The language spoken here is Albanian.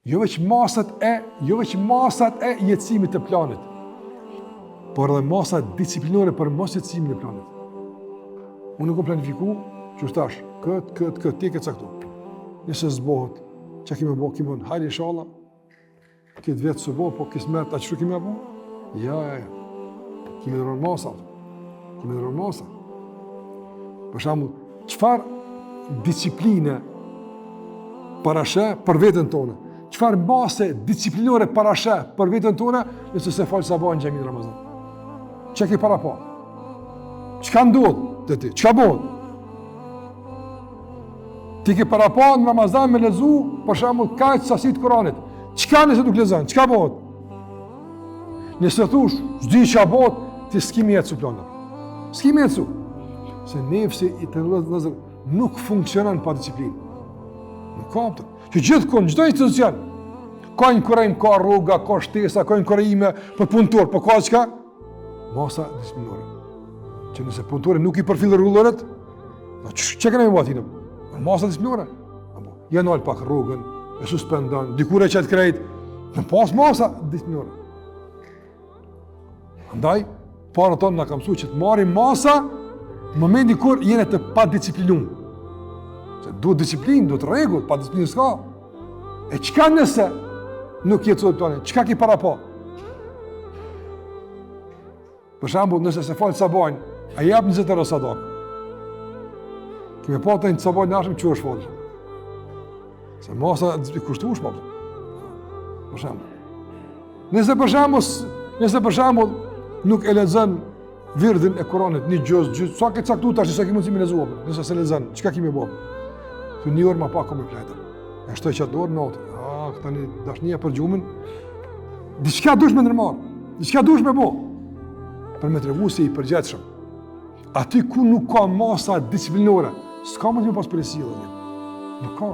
Jo veç masat e jetësimit të planit, por edhe masat disciplinore për mos jetësimin e planit. Unë nuk kam planifiku, që është tash, këtë, ti këtë caktu. Nëse zbohet, që kime bo, hajde inshallah, këtë vetë së bo, po kësë mërë, a qështu kime bo? Ja. Kime dhe rënë masa. Për shembull, çfarë discipline parashe për veten tonë? Çfarë mase disciplinore parashe për veten tonë nëse se fal sabah në xhamin Ramazan? Çka ke para pa? Çka ndodh te ti? Çka bëhet? Ti ke para pa në Ramazan me lezu, për shembull, kaq sasi të Kuranit. Çka nëse nuk lexon? Çka bëhet? Nëse thosh, s'di çka bëhet, ti s'kemi jetë su plana. S'kemi jetë su. Se nefsi i të vëllezër nuk funksionon pa disiplinë. Nuk ka të. Që gjithkund, çdo institucion ka një kurim, ka rruga, ka shtesa, ka një kurime për punëtor, po ka çka? Masa disiplinore. Që nëse punëtori nuk i përfil rregulloret, çka kemi bëti ne? Masa disiplinore. Apo ja nol pak rrugën, e suspendon, dikur e çet krejt, në pas masa disiplinore. Andaj, para tonë na ka mësuar që të marrim masa në momentin kur jene të pa disciplinuar. Se duhet disiplinë, duhet rregull, pa disiplinë s'ka. E çka nëse nuk jetësoj plani? Çka ki para pa? Për shembull, nëse se fal sabajn, a jap 20 euro sadak. Kime pa të një sabajn nashëm që është falë. Se masa i kushtush, pa. Për shembull. Nëse për shembull nuk e lexon virdin e Kuranit, një gjë, sa ke caktuar tash, sa ke mundësi me lezuar. Nëse se lexon, çka kime bë? Të një orë ma pak kom e plejtër. E shtoj që atë orë natë. Këta një dashnia për gjumin. Diçka dush me nërmarë. Diçka dush me bo. Për me të regu se i përgjetëshëm. Aty ku nuk ka masa disciplinore, s'ka më të me pas përresi dhe një. Nuk ka.